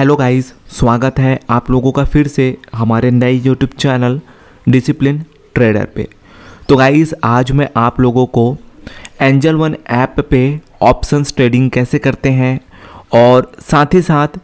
Hello guys, स्वागत है आप लोगों का फिर से हमारे नए यूट्यूब चैनल डिसिप्लिन ट्रेडर पे। तो गाइस, आज मैं आप लोगों को एंजल वन ऐप पे ऑप्शंस ट्रेडिंग कैसे करते हैं और साथ ही साथ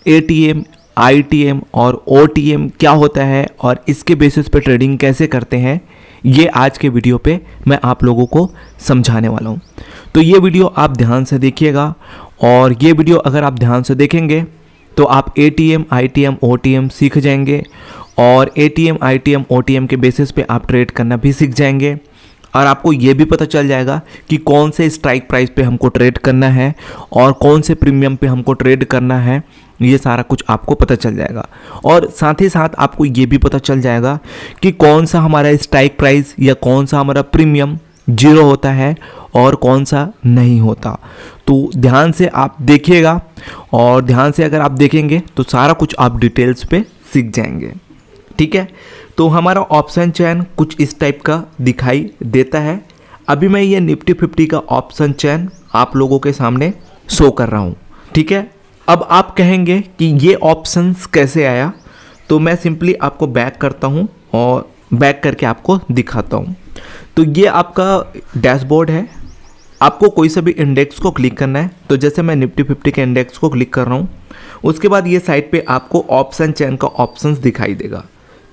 एटीएम, आईटीएम और ओटीएम क्या होता है और इसके बेसिस पे ट्रेडिंग कैसे करते हैं, ये आज के वीडियो पे मैं आप लोगों को समझाने वाला हूँ। तो ये वीडियो आप ध्यान से देखिएगा और ये वीडियो अगर आप ध्यान से देखेंगे तो आप एटीएम, आईटीएम, ओटीएम सीख जाएंगे और एटीएम, आईटीएम, ओटीएम के बेसिस पे आप ट्रेड करना भी सीख जाएंगे और आपको ये भी पता चल जाएगा कि कौन से स्ट्राइक प्राइस पे हमको ट्रेड करना है और कौन से प्रीमियम पे हमको ट्रेड करना है। ये सारा कुछ आपको पता चल जाएगा और साथ ही साथ आपको ये भी पता चल जाएगा कि कौन सा हमारा स्ट्राइक प्राइस या कौन सा हमारा प्रीमियम जीरो होता है और कौन सा नहीं होता। तो ध्यान से आप देखिएगा और ध्यान से अगर आप देखेंगे तो सारा कुछ आप डिटेल्स पे सीख जाएंगे। ठीक है, तो हमारा ऑप्शन चैन कुछ इस टाइप का दिखाई देता है। अभी मैं ये निफ्टी 50 का ऑप्शन चैन आप लोगों के सामने शो कर रहा हूँ। ठीक है, अब आप कहेंगे कि ये ऑप्शंस कैसे आया, तो मैं सिंपली आपको बैक करता हूँ और बैक करके आपको दिखाता हूँ। तो ये आपका डैशबोर्ड है, आपको कोई सा भी इंडेक्स को क्लिक करना है। तो जैसे मैं निफ्टी 50 के इंडेक्स को क्लिक कर रहा हूँ, उसके बाद ये साइड पे आपको ऑप्शन चैन का ऑप्शंस दिखाई देगा।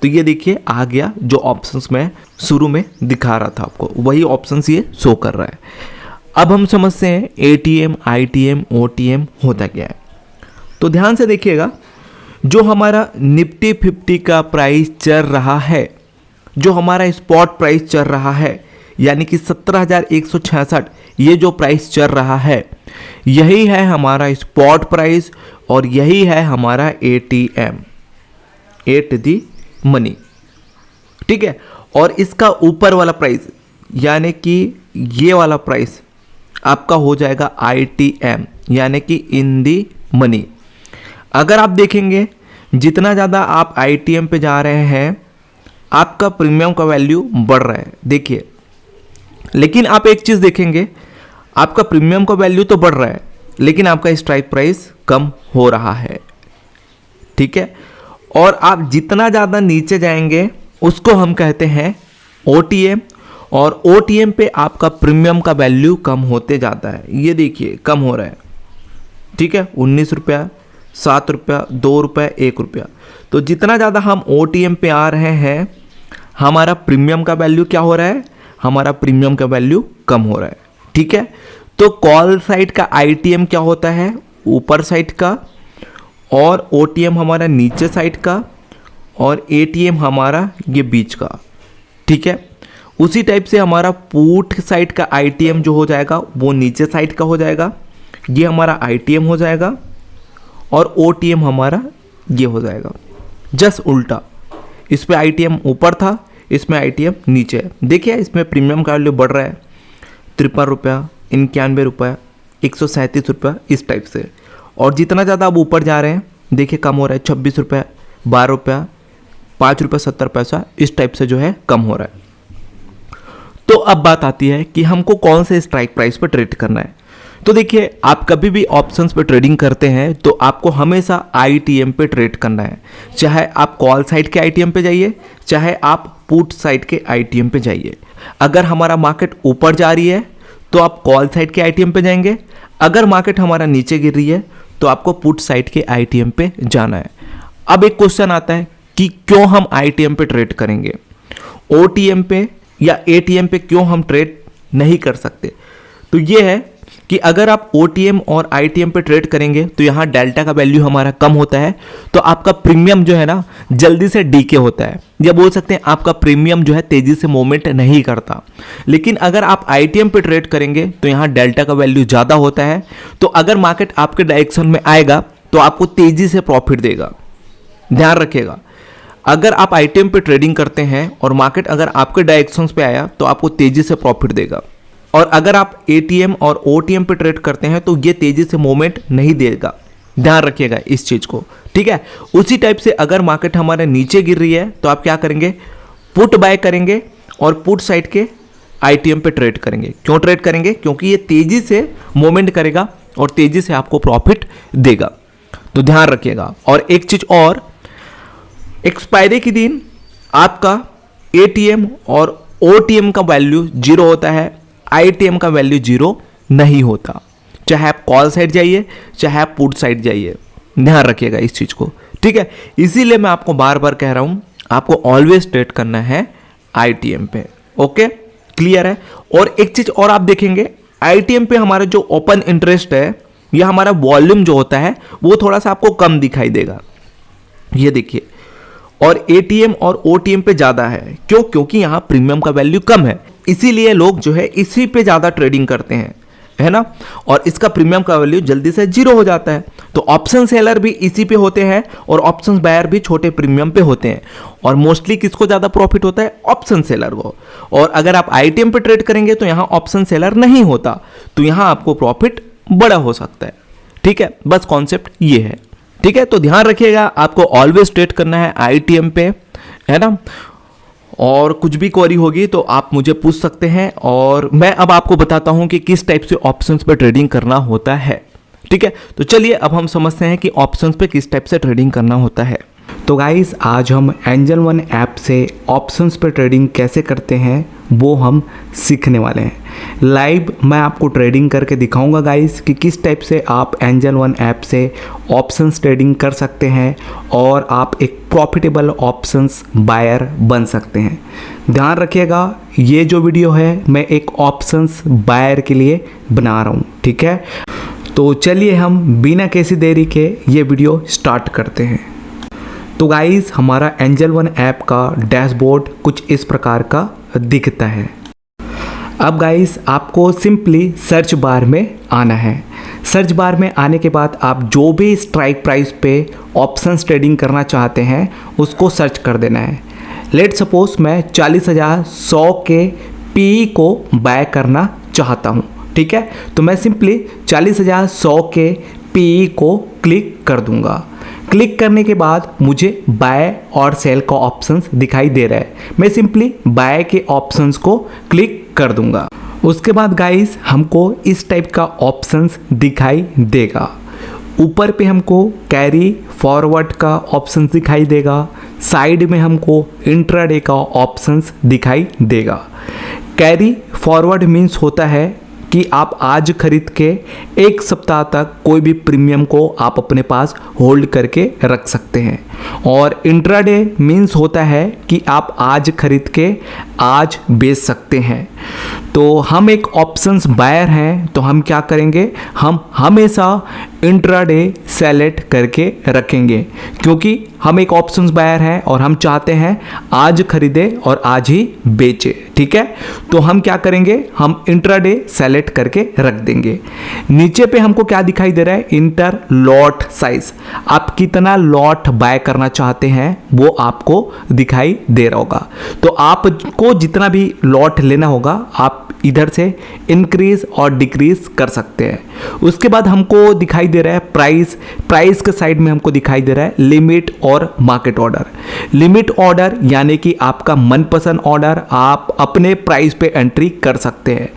तो ये देखिए आ गया, जो ऑप्शंस मैं शुरू में दिखा रहा था आपको वही ऑप्शंस ये शो कर रहा है। अब हम समझते हैं एटीएम, आईटीएम, ओटीएम होता क्या है। तो ध्यान से देखिएगा, जो हमारा निफ्टी 50 का प्राइस चल रहा है, जो हमारा स्पॉट प्राइस चल रहा है, यानी कि 17,166 ये जो प्राइस चल रहा है, यही है हमारा स्पॉट प्राइस और यही है हमारा एटीएम, एट दी मनी। ठीक है, और इसका ऊपर वाला प्राइस यानी कि ये वाला प्राइस आपका हो जाएगा आईटीएम, यानी कि इन दी मनी। अगर आप देखेंगे जितना ज़्यादा आप आईटीएम पे जा रहे हैं, आपका प्रीमियम का वैल्यू बढ़ रहा है। देखिए, लेकिन आप एक चीज़ देखेंगे, आपका प्रीमियम का वैल्यू तो बढ़ रहा है लेकिन आपका स्ट्राइक प्राइस कम हो रहा है। ठीक है, और आप जितना ज़्यादा नीचे जाएंगे उसको हम कहते हैं ओटीएम, और ओटीएम पे आपका प्रीमियम का वैल्यू कम होते जाता है। ये देखिए कम हो रहा है। ठीक है, 19 रुपया, 7 रुपया, 2 रुपया, 1 रुपया। तो जितना ज़्यादा हम ओटीएम पे आ रहे हैं, हमारा प्रीमियम का वैल्यू क्या हो रहा है, हमारा प्रीमियम का वैल्यू कम हो रहा है। ठीक है, तो कॉल साइड का आईटीएम क्या होता है, ऊपर साइड का, और ओटीएम हमारा नीचे साइड का, और एटीएम हमारा ये बीच का। ठीक है, उसी टाइप से हमारा पुट साइड का आईटीएम जो हो जाएगा वो नीचे साइड का हो जाएगा, ये हमारा आईटीएम हो जाएगा, और ओटीएम हमारा ये हो जाएगा। जस्ट उल्टा, इस पे आईटीएम ऊपर था, इसमें आईटीएम नीचे है। देखिए इसमें प्रीमियम का वैल्यू बढ़ रहा है, 53 रुपया, 91 रुपया, 137 रुपया, इस टाइप से। और जितना ज़्यादा आप ऊपर जा रहे हैं, देखिए कम हो रहा है, 26 रुपया, 12 रुपया, 5 रुपया 70 पैसा, इस टाइप से जो है कम हो रहा है। तो अब बात आती है कि हमको कौन से स्ट्राइक प्राइस पर ट्रेड करना है। तो देखिए, आप कभी भी ऑप्शंस पे ट्रेडिंग करते हैं तो आपको हमेशा आईटीएम पे ट्रेड करना है। चाहे आप कॉल साइड के आईटीएम पे जाइए, चाहे आप पुट साइड के आईटीएम पे जाइए। अगर हमारा मार्केट ऊपर जा रही है तो आप कॉल साइड के आईटीएम पे जाएंगे, अगर मार्केट हमारा नीचे गिर रही है तो आपको पुट साइड के आईटीएम पे जाना है। अब एक क्वेश्चन आता है कि क्यों हम आईटीएम पे ट्रेड करेंगे, ओटीएम पे या एटीएम पे क्यों हम ट्रेड नहीं कर सकते। तो ये है कि अगर आप ओटीएम और आईटीएम पे ट्रेड करेंगे तो यहाँ डेल्टा का वैल्यू हमारा कम होता है, तो आपका प्रीमियम जो है ना जल्दी से डीके होता है, या बोल सकते हैं आपका प्रीमियम जो है तेजी से मूवमेंट नहीं करता। लेकिन अगर आप आईटीएम पे ट्रेड करेंगे तो यहाँ डेल्टा का वैल्यू ज़्यादा होता है, तो अगर मार्केट आपके डायरेक्शन में आएगा तो आपको तेजी से प्रॉफिट देगा। ध्यान रखिएगा, अगर आप आईटीएम पे ट्रेडिंग करते हैं और मार्केट अगर आपके डायरेक्शंस पे आया तो आपको तेजी से प्रॉफिट देगा, और अगर आप एटीएम और ओटीएम पे ट्रेड करते हैं तो ये तेजी से मूवमेंट नहीं देगा। ध्यान रखिएगा इस चीज़ को। ठीक है, उसी टाइप से अगर मार्केट हमारे नीचे गिर रही है तो आप क्या करेंगे, पुट बाय करेंगे और पुट साइड के आईटीएम पे ट्रेड करेंगे। क्यों ट्रेड करेंगे, क्योंकि ये तेजी से मूवमेंट करेगा और तेजी से आपको प्रॉफिट देगा। तो ध्यान रखिएगा। और एक चीज और, एक्सपायरी के दिन आपका एटीएम और ओटीएम का वैल्यू 0 होता है, आईटीएम का वैल्यू 0 नहीं होता, चाहे आप कॉल साइड जाइए चाहे आप पुट साइड जाइए, ध्यान रखिएगा इस चीज़ को, ठीक है। इसीलिए मैं आपको बार बार कह रहा हूँ, आपको ऑलवेज ट्रेड करना है आईटीएम पे, ओके, क्लियर है। और एक चीज़ और आप देखेंगे, आईटीएम पे हमारा जो ओपन इंटरेस्ट है या हमारा वॉल्यूम जो होता है वो थोड़ा सा आपको कम दिखाई देगा, ये देखिए। और एटीएम और ओटीएम पे ज़्यादा है, क्यों? क्योंकि यहाँ प्रीमियम का वैल्यू कम है, इसीलिए लोग जो है इसी पे ज़्यादा ट्रेडिंग करते हैं, है ना। और इसका प्रीमियम का वैल्यू जल्दी से 0 हो जाता है। तो ऑप्शन सेलर भी इसी पे होते हैं और ऑप्शन बायर भी छोटे प्रीमियम पे होते हैं। और मोस्टली किसको ज़्यादा प्रॉफिट होता है? ऑप्शन सेलर को। और अगर आप आईटीएम पे ट्रेड करेंगे तो यहाँ ऑप्शन सेलर नहीं होता, तो यहाँ आपको प्रॉफिट बड़ा हो सकता है, ठीक है। बस कॉन्सेप्ट ये है, ठीक है। तो ध्यान रखिएगा, आपको ऑलवेज ट्रेड करना है आईटीएम पे, है ना। और कुछ भी क्वेरी होगी तो आप मुझे पूछ सकते हैं, और मैं अब आपको बताता हूं कि किस टाइप से ऑप्शंस पे ट्रेडिंग करना होता है, ठीक है। तो चलिए अब हम समझते हैं कि ऑप्शंस पे किस टाइप से ट्रेडिंग करना होता है। तो गाइस, आज हम एंजल वन ऐप से ऑप्शंस पे ट्रेडिंग कैसे करते हैं वो हम सीखने वाले हैं। लाइव मैं आपको ट्रेडिंग करके दिखाऊंगा गाइस कि किस टाइप से आप एंजल वन ऐप से ऑप्शंस ट्रेडिंग कर सकते हैं और आप एक प्रॉफिटेबल ऑप्शंस बायर बन सकते हैं। ध्यान रखिएगा, ये जो वीडियो है मैं एक ऑप्शंस बायर के लिए बना रहा हूँ, ठीक है। तो चलिए हम बिना किसी देरी के ये वीडियो स्टार्ट करते हैं। तो गाइस, हमारा एंजल वन ऐप का डैशबोर्ड कुछ इस प्रकार का दिखता है। अब गाइस, आपको सिंपली सर्च बार में आना है। सर्च बार में आने के बाद आप जो भी स्ट्राइक प्राइस पे ऑप्शंस ट्रेडिंग करना चाहते हैं उसको सर्च कर देना है। लेट सपोज मैं 40,100 के पी को बाय करना चाहता हूँ, ठीक है। तो मैं सिंपली 40,100 के पी को क्लिक कर दूंगा। क्लिक करने के बाद मुझे बाय और सेल का ऑप्शंस दिखाई दे रहा है, मैं सिंपली बाय के ऑप्शंस को क्लिक कर दूंगा। उसके बाद गाइस, हमको इस टाइप का ऑप्शंस दिखाई देगा। ऊपर पे हमको कैरी फॉरवर्ड का ऑप्शंस दिखाई देगा, साइड में हमको इंट्राडे का ऑप्शंस दिखाई देगा। कैरी फॉरवर्ड मीन्स होता है कि आप आज खरीद के एक सप्ताह तक कोई भी प्रीमियम को आप अपने पास होल्ड करके रख सकते हैं। और इंट्राडे मीन्स होता है कि आप आज खरीद के आज बेच सकते हैं। तो हम एक ऑप्शंस बायर हैं, तो हम क्या करेंगे, हम हमेशा इंट्राडे सेलेक्ट करके रखेंगे, क्योंकि हम एक ऑप्शंस बायर हैं और हम चाहते हैं आज खरीदे और आज ही बेचे, ठीक है। तो हम क्या करेंगे, हम इंट्राडे सेलेक्ट करके रख देंगे। नीचे पे हमको क्या दिखाई दे रहा है, इंटर लॉट साइज। आप कितना लॉट बाय करना चाहते हैं वो आपको दिखाई दे रहा होगा। तो आपको जितना भी लॉट लेना होगा आप इधर से इंक्रीज और डिक्रीज कर सकते हैं। उसके बाद हमको दिखाई दे रहा है प्राइस। प्राइस के साइड में हमको दिखाई दे रहा है लिमिट और मार्केट ऑर्डर। लिमिट ऑर्डर यानी कि आपका मनपसंद ऑर्डर आप अपने प्राइस पे एंट्री कर सकते हैं।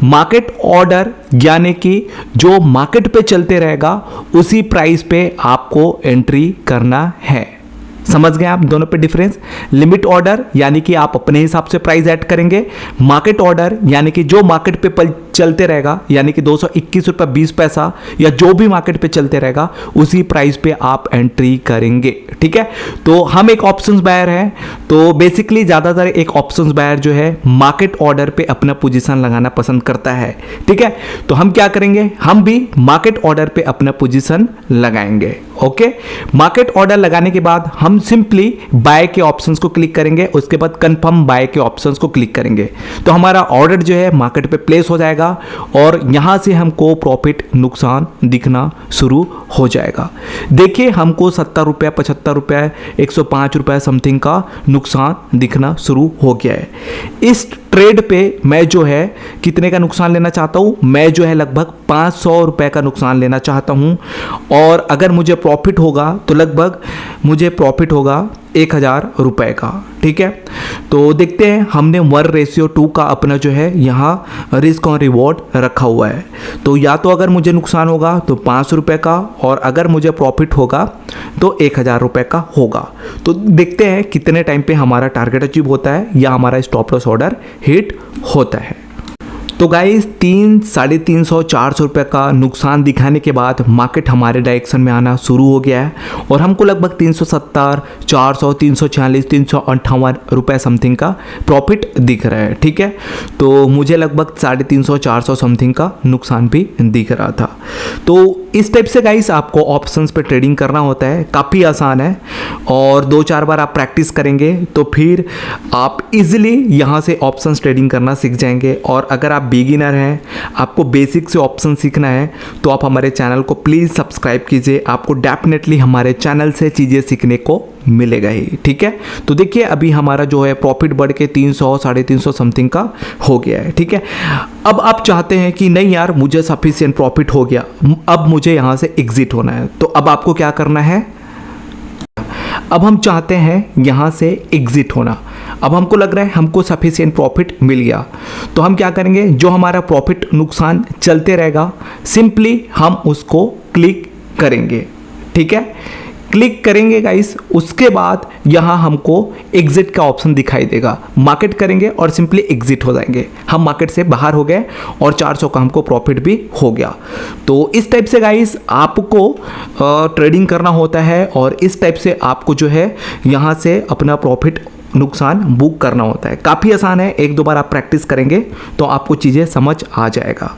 मार्केट ऑर्डर यानी कि जो मार्केट पे चलते रहेगा उसी प्राइस पे आपको एंट्री करना है। समझ गए आप दोनों पे डिफरेंस। लिमिट ऑर्डर यानी कि आप अपने हिसाब से प्राइस ऐड करेंगे। मार्केट ऑर्डर यानी कि जो मार्केट पे चलते रहेगा, यानी कि 221 रुपये 20 पैसा या जो भी मार्केट पे चलते रहेगा उसी प्राइस पे आप एंट्री करेंगे, ठीक है। तो हम एक ऑप्शंस बायर हैं, तो बेसिकली ज़्यादातर एक ऑप्शंस बायर जो है मार्केट ऑर्डर पे अपना पोजीशन लगाना पसंद करता है, ठीक है। तो हम क्या करेंगे, हम भी मार्केट ऑर्डर पे अपना पोजीशन लगाएंगे, ओके। मार्केट ऑर्डर लगाने के बाद हम सिंपली बाय के ऑप्शंस को क्लिक करेंगे, उसके बाद कंफर्म बाय के ऑप्शंस को क्लिक करेंगे, तो हमारा ऑर्डर जो है मार्केट पे प्लेस हो जाएगा और यहां से हमको प्रॉफिट नुकसान दिखना शुरू हो जाएगा। देखिए, हमको 70 रुपये 75 रुपये 105 रुपये समथिंग का नुकसान दिखना शुरू हो गया है। इस ट्रेड पे मैं जो है कितने का नुकसान लेना चाहता हूँ, मैं जो है लगभग 500 रुपये का नुकसान लेना चाहता हूँ। और अगर मुझे प्रॉफिट होगा तो लगभग मुझे प्रॉफिट होगा 1000 रुपये का। ठीक है, तो देखते हैं, हमने 1:2 का अपना जो है यहाँ रिस्क और रिवॉर्ड रखा हुआ है। तो या तो अगर मुझे नुकसान होगा तो 500 रुपये का, और अगर मुझे प्रॉफिट होगा तो 1000 रुपये का होगा। तो देखते हैं कितने टाइम पे हमारा टारगेट अचीव होता है या हमारा स्टॉप लॉस ऑर्डर हिट होता है। तो गाइस 300, 350, 400 रुपये का नुकसान दिखाने के बाद मार्केट हमारे डायरेक्शन में आना शुरू हो गया है और हमको लगभग 370, 400, 346, 358 रुपये समथिंग का प्रॉफिट दिख रहा है। ठीक है, तो मुझे लगभग 350, 400 समथिंग का नुकसान भी दिख रहा था। तो इस टाइप से गाइस आपको ऑप्शंस पे ट्रेडिंग करना होता है, काफ़ी आसान है और 2-4 बार आप प्रैक्टिस करेंगे तो फिर आप इजीली यहाँ से ऑप्शंस ट्रेडिंग करना सीख जाएंगे। और अगर आप बिगिनर हैं, आपको बेसिक से ऑप्शन सीखना है, तो आप हमारे चैनल को प्लीज़ सब्सक्राइब कीजिए, आपको डेफिनेटली हमारे चैनल से चीज़ें सीखने को मिलेगा ही। ठीक है, तो देखिए अभी हमारा जो है प्रॉफिट बढ़ के 300, 350 समथिंग का हो गया है। ठीक है, अब आप चाहते हैं कि नहीं यार मुझे सफिशिएंट प्रॉफिट हो गया, अब मुझे यहाँ से एग्जिट होना है, तो अब आपको क्या करना है, अब हम चाहते हैं यहाँ से एग्जिट होना। अब हमको लग रहा है हमको सफिशिएंट प्रॉफिट मिल गया, तो हम क्या करेंगे, जो हमारा प्रॉफिट नुकसान चलते रहेगा सिंपली हम उसको क्लिक करेंगे। ठीक है, क्लिक करेंगे गाइस, उसके बाद यहाँ हमको एग्जिट का ऑप्शन दिखाई देगा, मार्केट करेंगे और सिंपली एग्जिट हो जाएंगे। हम मार्केट से बाहर हो गए और 400 का हमको प्रॉफिट भी हो गया। तो इस टाइप से गाइस आपको ट्रेडिंग करना होता है और इस टाइप से आपको जो है यहाँ से अपना प्रॉफिट नुकसान बुक करना होता है। काफ़ी आसान है, 1-2 बार आप प्रैक्टिस करेंगे तो आपको चीज़ें समझ आ जाएगा।